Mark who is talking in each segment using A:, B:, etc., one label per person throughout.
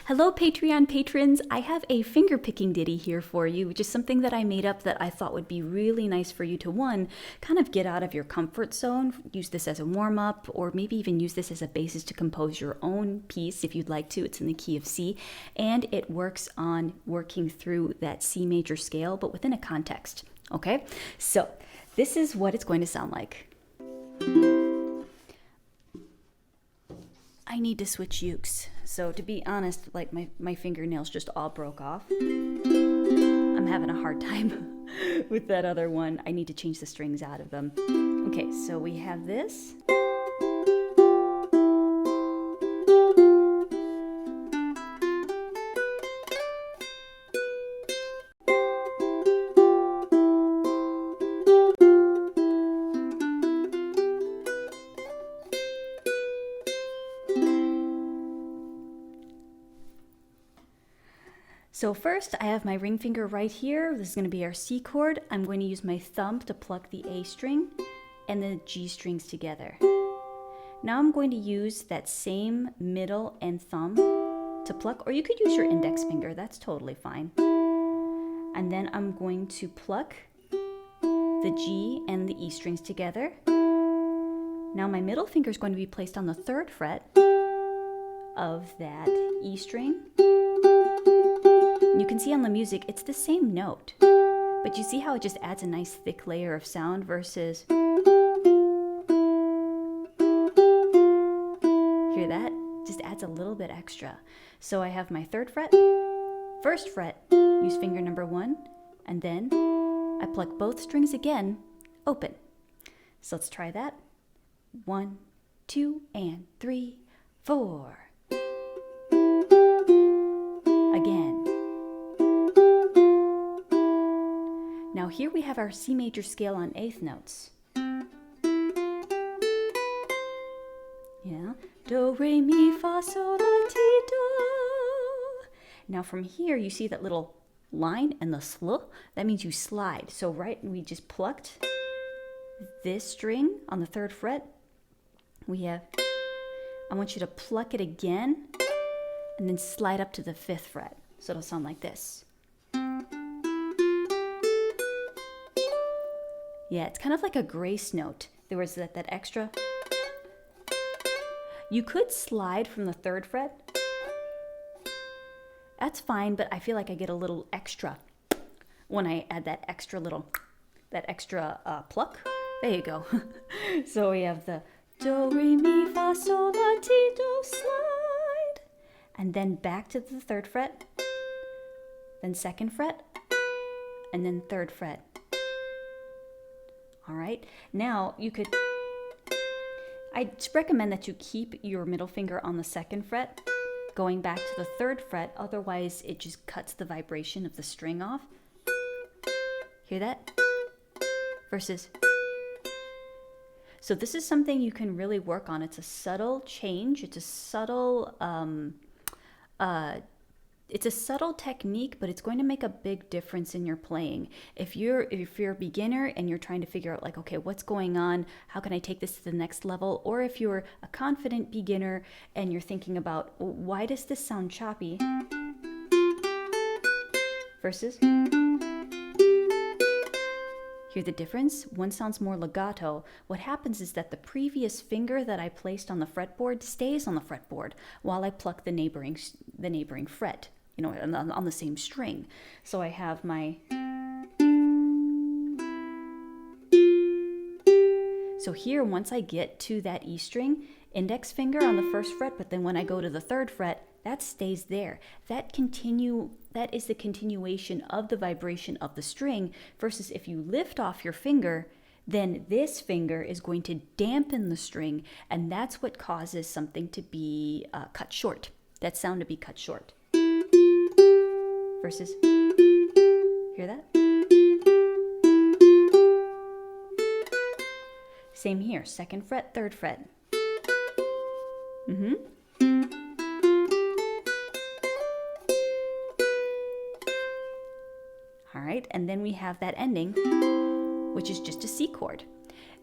A: Hello, Patreon patrons. I have a fingerpicking ditty here for you, which is something that I made up that I thought would be really nice for you to, one, kind of get out of your comfort zone, use this as a warm-up, or maybe even use this as a basis to compose your own piece if you'd like to. It's in the key of C, and it works on working through that C major scale, but within a context, okay? So this is what it's going to sound like. I need to switch ukes. So to be honest, like my fingernails just all broke off. I'm having a hard time with that other one. I need to change the strings out of them. Okay, so we have this. So first, I have my ring finger right here. This is going to be our C chord. I'm going to use my thumb to pluck the A string and the G strings together. Now I'm going to use that same middle and thumb to pluck, or you could use your index finger, that's totally fine. And then I'm going to pluck the G and the E strings together. Now my middle finger is going to be placed on the 3rd fret of that E string. You can see on the music, it's the same note, but you see how it just adds a nice thick layer of sound versus, hear that? Just adds a little bit extra. So I have my 3rd fret, 1st fret, use finger number 1, and then I pluck both strings again, open. So let's try that. 1, 2, and 3, 4. Again. Now here we have our C major scale on 8th notes. Yeah. Do, re, mi, fa, sol, la, ti, do. Now from here you see that little line and the sl. That means you slide. So right, we just plucked this string on the 3rd fret. We have, I want you to pluck it again and then slide up to the 5th fret. So it'll sound like this. Yeah, it's kind of like a grace note. There was that extra. You could slide from the 3rd fret. That's fine, but I feel like I get a little extra when I add that extra pluck. There you go. So we have the do, re, mi, fa, sol, la, ti, do, slide. And then back to the 3rd fret, then 2nd fret, and then 3rd fret. All right, now you could, I recommend that you keep your middle finger on the 2nd fret, going back to the 3rd fret, otherwise it just cuts the vibration of the string off. Hear that? Versus. So this is something you can really work on. It's a subtle change. It's a subtle technique, but it's going to make a big difference in your playing. If you're a beginner and you're trying to figure out like, okay, what's going on? How can I take this to the next level? Or if you're a confident beginner and you're thinking about, why does this sound choppy? Versus. Hear the difference? One sounds more legato. What happens is that the previous finger that I placed on the fretboard stays on the fretboard while I pluck the neighboring fret, you know, on the same string. So I have my. So here, once I get to that E string, index finger on the 1st fret, but then when I go to the 3rd fret, that stays there. That is the continuation of the vibration of the string, versus if you lift off your finger, then this finger is going to dampen the string, and that's what causes something to be cut short, that sound to be cut short. Versus, hear that? Same here, 2nd fret, 3rd fret. All right, and then we have that ending, which is just a C chord.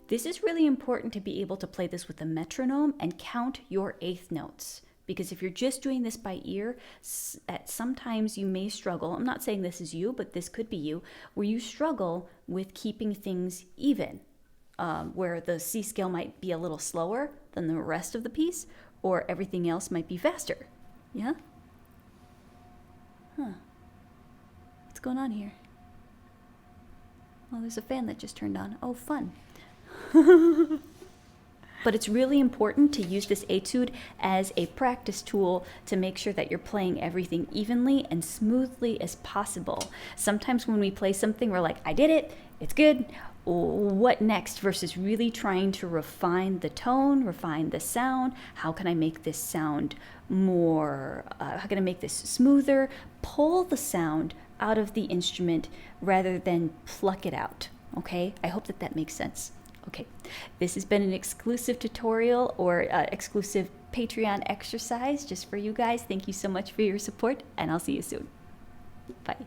A: This is really important to be able to play this with a metronome and count your 8th notes, because if you're just doing this by ear, sometimes you may struggle. I'm not saying this is you, but this could be you, where you struggle with keeping things even, where the C scale might be a little slower than the rest of the piece, or everything else might be faster. Yeah? Huh. What's going on here? Oh, there's a fan that just turned on. Oh, fun. But it's really important to use this etude as a practice tool to make sure that you're playing everything evenly and smoothly as possible. Sometimes when we play something, we're like, I did it, it's good, what next? Versus really trying to refine the tone, refine the sound. How can I make this sound more, how can I make this smoother? Pull the sound out of the instrument rather than pluck it out, okay? I hope that that makes sense. Okay, this has been an exclusive tutorial or exclusive Patreon exercise just for you guys. Thank you so much for your support, and I'll see you soon. Bye.